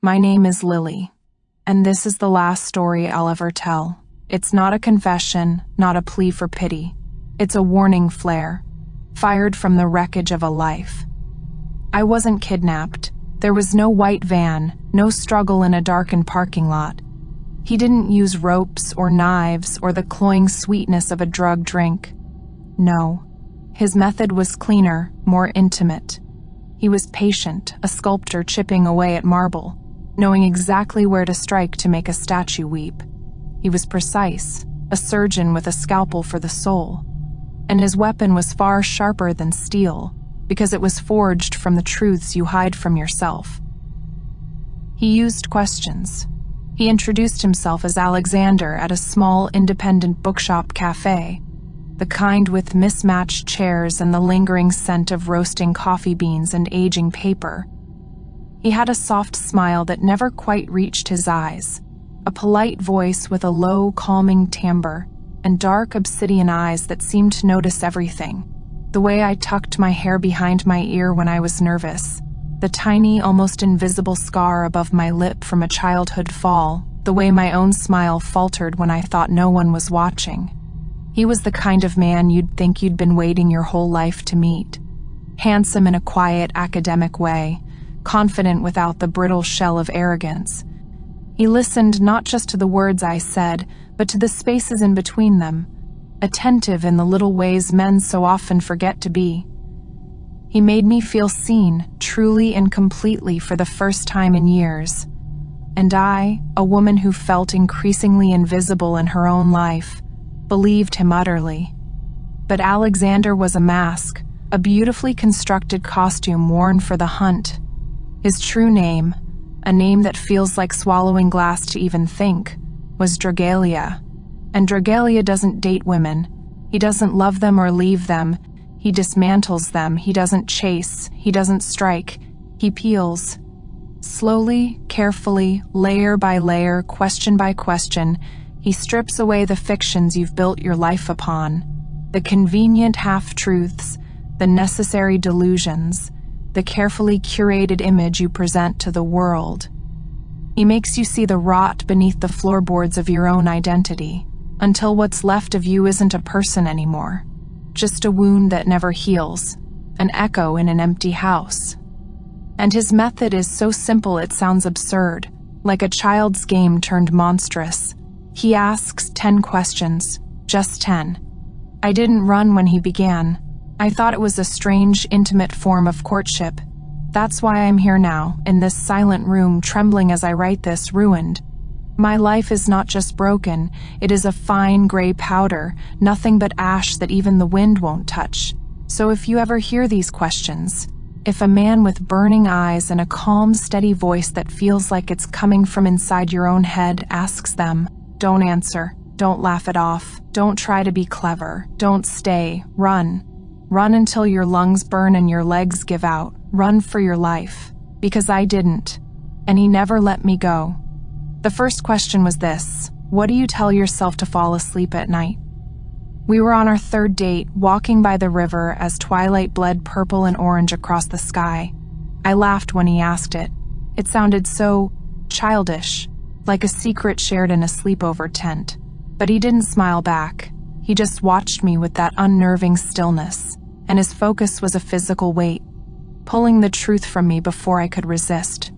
My name is Lily, and this is the last story I'll ever tell. It's not a confession, not a plea for pity. It's a warning flare, fired from the wreckage of a life. I wasn't kidnapped. There was no white van, no struggle in a darkened parking lot. He didn't use ropes or knives or the cloying sweetness of a drug drink. No, his method was cleaner, more intimate. He was patient, a sculptor chipping away at marble, knowing exactly where to strike to make a statue weep. He was precise, a surgeon with a scalpel for the soul. And his weapon was far sharper than steel, because it was forged from the truths you hide from yourself. He used questions. He introduced himself as Alexander at a small independent bookshop cafe, the kind with mismatched chairs and the lingering scent of roasting coffee beans and aging paper. He had a soft smile that never quite reached his eyes, a polite voice with a low, calming timbre, and dark obsidian eyes that seemed to notice everything. The way I tucked my hair behind my ear when I was nervous, the tiny, almost invisible scar above my lip from a childhood fall, the way my own smile faltered when I thought no one was watching. He was the kind of man you'd think you'd been waiting your whole life to meet. Handsome in a quiet, academic way, confident without the brittle shell of arrogance. He listened not just to the words I said, but to the spaces in between them, attentive in the little ways men so often forget to be. He made me feel seen, truly and completely for the first time in years. And I, a woman who felt increasingly invisible in her own life, believed him utterly. But Alexander was a mask, a beautifully constructed costume worn for the hunt. His true name, a name that feels like swallowing glass to even think, was Draguelia. And Draguelia doesn't date women. He doesn't love them or leave them. He dismantles them. He doesn't chase. He doesn't strike. He peels. Slowly, carefully, layer by layer, question by question, he strips away the fictions you've built your life upon, the convenient half-truths, the necessary delusions, the carefully curated image you present to the world. He makes you see the rot beneath the floorboards of your own identity, until what's left of you isn't a person anymore, just a wound that never heals, an echo in an empty house. And his method is so simple it sounds absurd, like a child's game turned monstrous. He asks 10 questions, just 10. I didn't run when he began. I thought it was a strange, intimate form of courtship. That's why I'm here now, in this silent room, trembling as I write this, ruined. My life is not just broken, it is a fine gray powder, nothing but ash that even the wind won't touch. So if you ever hear these questions, if a man with burning eyes and a calm, steady voice that feels like it's coming from inside your own head asks them, don't answer, don't laugh it off, don't try to be clever, don't stay, run. Run until your lungs burn and your legs give out. Run for your life. Because I didn't. And he never let me go. The first question was this: what do you tell yourself to fall asleep at night? We were on our third date, walking by the river as twilight bled purple and orange across the sky. I laughed when he asked it. It sounded so childish, like a secret shared in a sleepover tent. But he didn't smile back. He just watched me with that unnerving stillness, and his focus was a physical weight, pulling the truth from me before I could resist.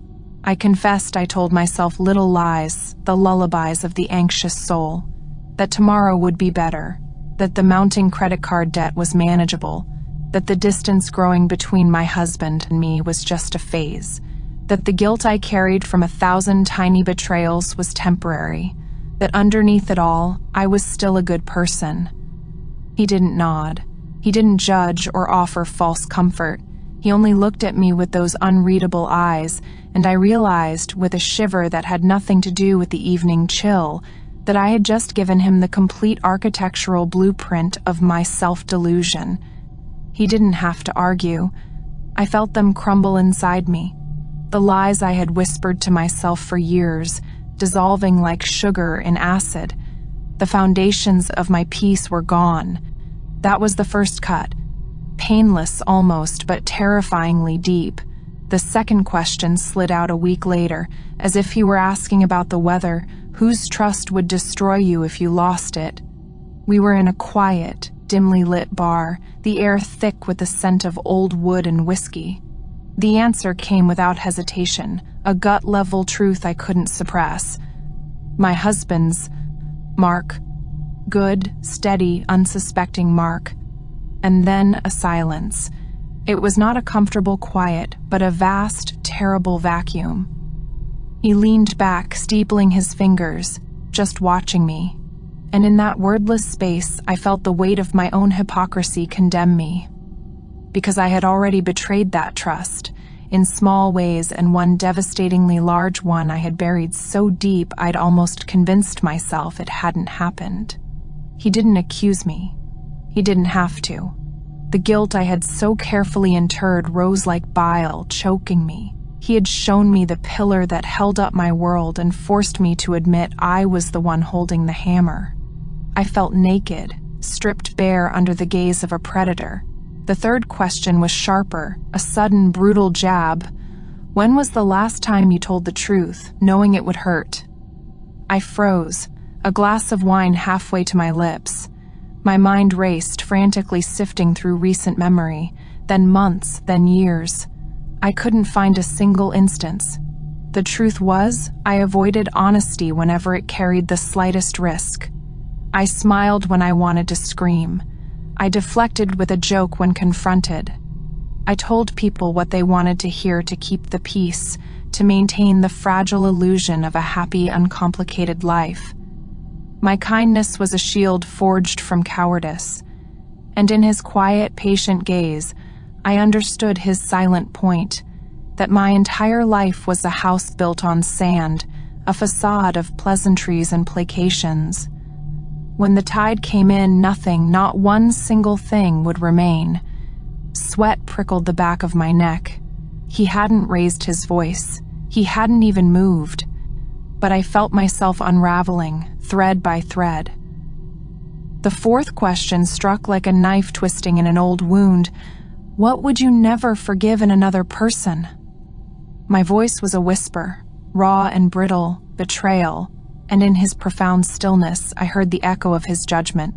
I confessed I told myself little lies, the lullabies of the anxious soul, that tomorrow would be better, that the mounting credit card debt was manageable, that the distance growing between my husband and me was just a phase, that the guilt I carried from 1,000 tiny betrayals was temporary, that underneath it all, I was still a good person. He didn't nod. He didn't judge or offer false comfort. He only looked at me with those unreadable eyes, and I realized, with a shiver that had nothing to do with the evening chill, that I had just given him the complete architectural blueprint of my self-delusion. He didn't have to argue. I felt them crumble inside me. The lies I had whispered to myself for years, dissolving like sugar in acid. The foundations of my peace were gone. That was the first cut. Painless almost, but terrifyingly deep. The second question slid out a week later, as if he were asking about the weather, whose trust would destroy you if you lost it. We were in a quiet, dimly lit bar, the air thick with the scent of old wood and whiskey. The answer came without hesitation, a gut-level truth I couldn't suppress. My husband's, Mark. Good, steady, unsuspecting Mark. And then a silence. It was not a comfortable quiet, but a vast, terrible vacuum. He leaned back, steepling his fingers, just watching me. And in that wordless space, I felt the weight of my own hypocrisy condemn me. Because I had already betrayed that trust, in small ways, and one devastatingly large one I had buried so deep I'd almost convinced myself it hadn't happened. He didn't accuse me. He didn't have to. The guilt I had so carefully interred rose like bile, choking me. He had shown me the pillar that held up my world and forced me to admit I was the one holding the hammer. I felt naked, stripped bare under the gaze of a predator. The third question was sharper, a sudden, brutal jab. When was the last time you told the truth, knowing it would hurt? I froze, a glass of wine halfway to my lips. My mind raced, frantically sifting through recent memory, then months, then years. I couldn't find a single instance. The truth was, I avoided honesty whenever it carried the slightest risk. I smiled when I wanted to scream. I deflected with a joke when confronted. I told people what they wanted to hear to keep the peace, to maintain the fragile illusion of a happy, uncomplicated life. My kindness was a shield forged from cowardice, and in his quiet, patient gaze, I understood his silent point, that my entire life was a house built on sand, a facade of pleasantries and placations. When the tide came in, nothing, not one single thing, would remain. Sweat prickled the back of my neck. He hadn't raised his voice. He hadn't even moved. But I felt myself unraveling, thread by thread. The fourth question struck like a knife twisting in an old wound. What would you never forgive in another person? My voice was a whisper, raw and brittle, betrayal, and in his profound stillness I heard the echo of his judgment,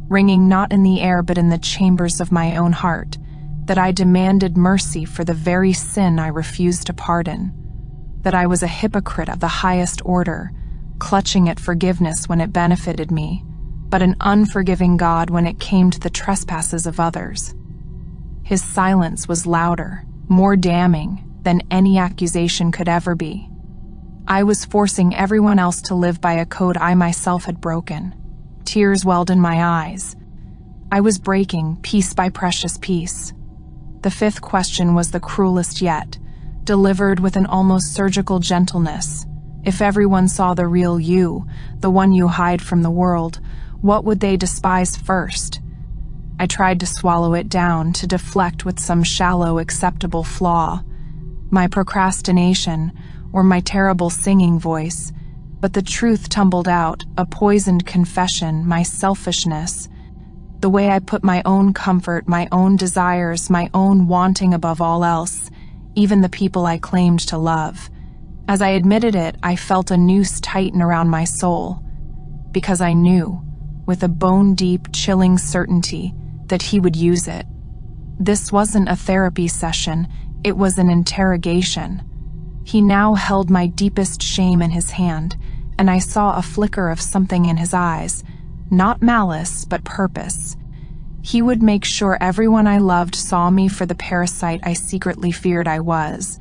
ringing not in the air but in the chambers of my own heart, that I demanded mercy for the very sin I refused to pardon, that I was a hypocrite of the highest order, clutching at forgiveness when it benefited me, but an unforgiving God when it came to the trespasses of others. His silence was louder, more damning than any accusation could ever be. I was forcing everyone else to live by a code I myself had broken. Tears welled in my eyes. I was breaking piece by precious piece. The fifth question was the cruelest yet, delivered with an almost surgical gentleness. If everyone saw the real you, the one you hide from the world, what would they despise first? I tried to swallow it down, to deflect with some shallow, acceptable flaw. My procrastination, or my terrible singing voice, but the truth tumbled out, a poisoned confession, my selfishness, the way I put my own comfort, my own desires, my own wanting above all else, even the people I claimed to love. As I admitted it, I felt a noose tighten around my soul, because I knew, with a bone-deep, chilling certainty, that he would use it. This wasn't a therapy session, it was an interrogation. He now held my deepest shame in his hand, and I saw a flicker of something in his eyes, not malice, but purpose. He would make sure everyone I loved saw me for the parasite I secretly feared I was.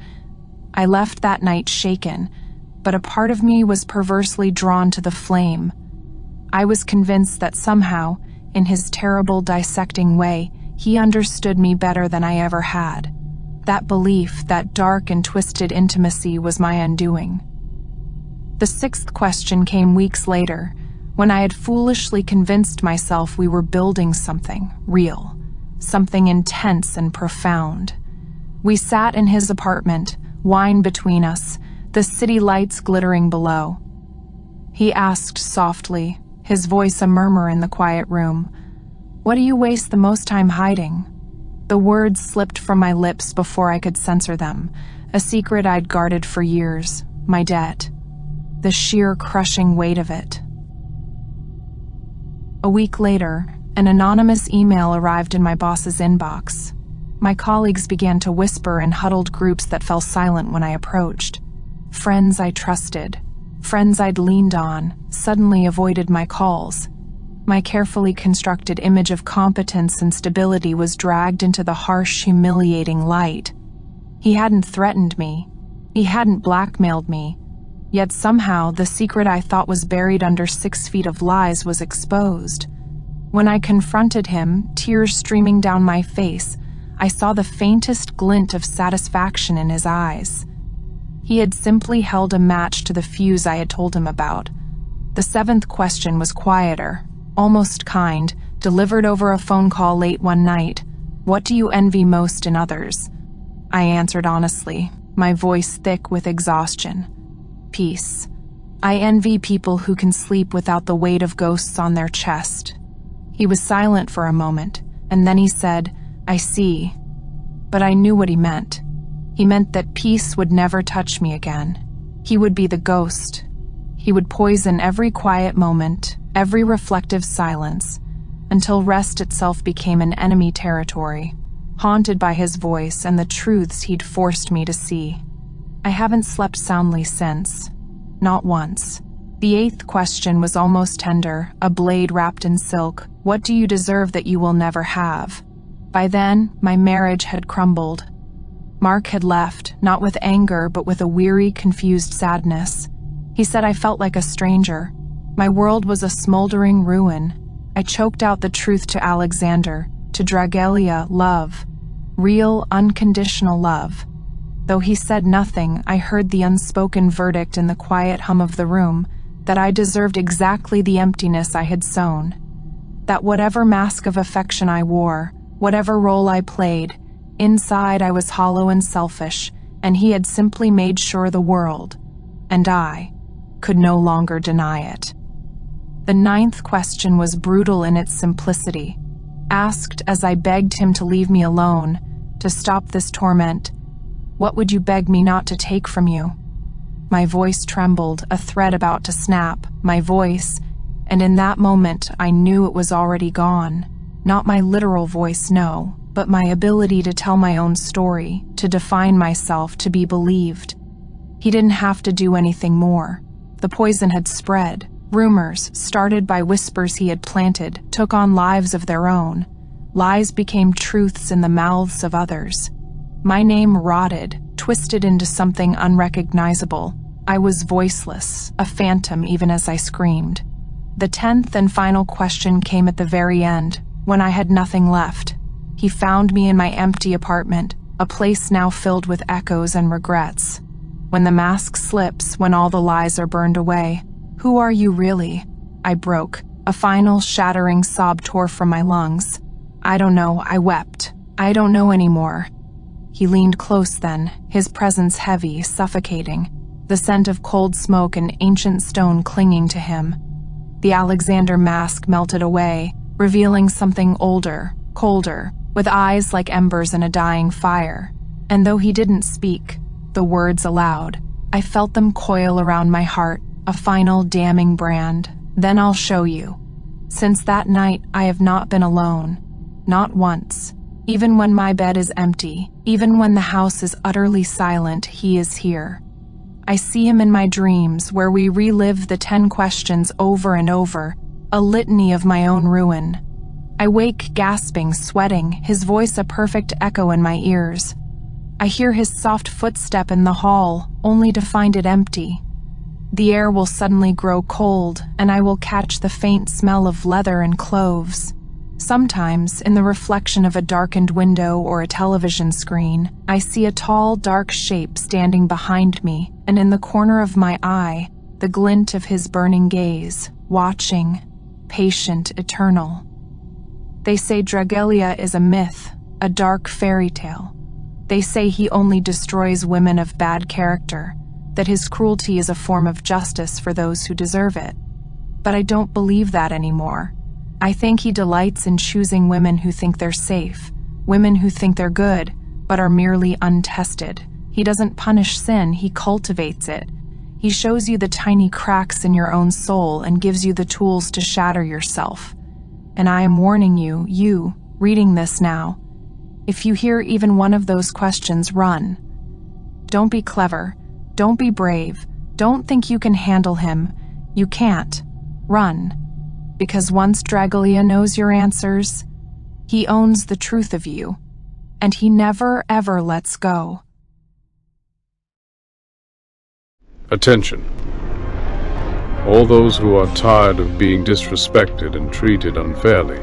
I left that night shaken, but a part of me was perversely drawn to the flame. I was convinced that somehow, in his terrible dissecting way, he understood me better than I ever had. That belief, that dark and twisted intimacy, was my undoing. The sixth question came weeks later, when I had foolishly convinced myself we were building something real, something intense and profound. We sat in his apartment, wine between us, the city lights glittering below. He asked softly, his voice a murmur in the quiet room, "What do you waste the most time hiding?" The words slipped from my lips before I could censor them, a secret I'd guarded for years, my debt. The sheer crushing weight of it. A week later, an anonymous email arrived in my boss's inbox. My colleagues began to whisper in huddled groups that fell silent when I approached. Friends I trusted, friends I'd leaned on, suddenly avoided my calls. My carefully constructed image of competence and stability was dragged into the harsh, humiliating light. He hadn't threatened me. He hadn't blackmailed me. Yet somehow, the secret I thought was buried under 6 feet of lies was exposed. When I confronted him, tears streaming down my face, I saw the faintest glint of satisfaction in his eyes. He had simply held a match to the fuse I had told him about. The 7th question was quieter, almost kind, delivered over a phone call late one night. What do you envy most in others? I answered honestly, my voice thick with exhaustion. Peace. I envy people who can sleep without the weight of ghosts on their chest. He was silent for a moment, and then he said, I see. But I knew what he meant. He meant that peace would never touch me again. He would be the ghost. He would poison every quiet moment, every reflective silence, until rest itself became an enemy territory, haunted by his voice and the truths he'd forced me to see. I haven't slept soundly since. Not once. The 8th question was almost tender, a blade wrapped in silk. What do you deserve that you will never have? By then, my marriage had crumbled. Mark had left, not with anger, but with a weary, confused sadness. He said I felt like a stranger. My world was a smoldering ruin. I choked out the truth to Alexander, to Draguelia, love. Real, unconditional love. Though he said nothing, I heard the unspoken verdict in the quiet hum of the room, that I deserved exactly the emptiness I had sown. That whatever mask of affection I wore, whatever role I played, inside I was hollow and selfish, and he had simply made sure the world, and I, could no longer deny it. The 9th question was brutal in its simplicity. Asked as I begged him to leave me alone, to stop this torment, what would you beg me not to take from you? My voice trembled, a thread about to snap, my voice, and in that moment I knew it was already gone. Not my literal voice, no, but my ability to tell my own story, to define myself, to be believed. He didn't have to do anything more. The poison had spread. Rumors, started by whispers he had planted, took on lives of their own. Lies became truths in the mouths of others. My name rotted, twisted into something unrecognizable. I was voiceless, a phantom even as I screamed. The 10th and final question came at the very end, when I had nothing left. He found me in my empty apartment, a place now filled with echoes and regrets. When the mask slips, when all the lies are burned away, who are you really? I broke. A final, shattering sob tore from my lungs. I don't know, I wept. I don't know anymore. He leaned close then, his presence heavy, suffocating, the scent of cold smoke and ancient stone clinging to him. The Alexander mask melted away, revealing something older, colder, with eyes like embers in a dying fire. And though he didn't speak, the words aloud, I felt them coil around my heart, a final damning brand. Then I'll show you. Since that night, I have not been alone. Not once. Even when my bed is empty, even when the house is utterly silent, he is here. I see him in my dreams, where we relive the 10 questions over and over, a litany of my own ruin. I wake gasping, sweating, his voice a perfect echo in my ears. I hear his soft footstep in the hall, only to find it empty. The air will suddenly grow cold, and I will catch the faint smell of leather and cloves. Sometimes, in the reflection of a darkened window or a television screen, I see a tall, dark shape standing behind me, and in the corner of my eye, the glint of his burning gaze, watching, patient, eternal. They say Draguelia is a myth, a dark fairy tale. They say he only destroys women of bad character, that his cruelty is a form of justice for those who deserve it. But I don't believe that anymore. I think he delights in choosing women who think they're safe, women who think they're good, but are merely untested, He doesn't punish sin, he cultivates it. He shows you the tiny cracks in your own soul and gives you the tools to shatter yourself. And I am warning you, reading this now, if you hear even one of those questions, run. Don't be clever. Don't be brave. Don't think you can handle him. You can't. Run. Because once Draguelia knows your answers, he owns the truth of you, and he never ever lets go. Attention. All those who are tired of being disrespected and treated unfairly,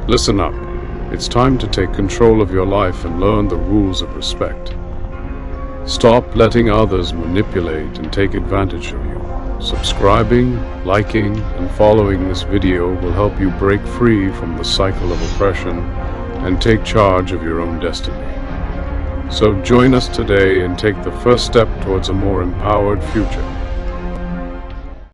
listen up. It's time to take control of your life and learn the rules of respect. Stop letting others manipulate and take advantage of you. Subscribing, liking, and following this video will help you break free from the cycle of oppression and take charge of your own destiny. So join us today and take the first step towards a more empowered future.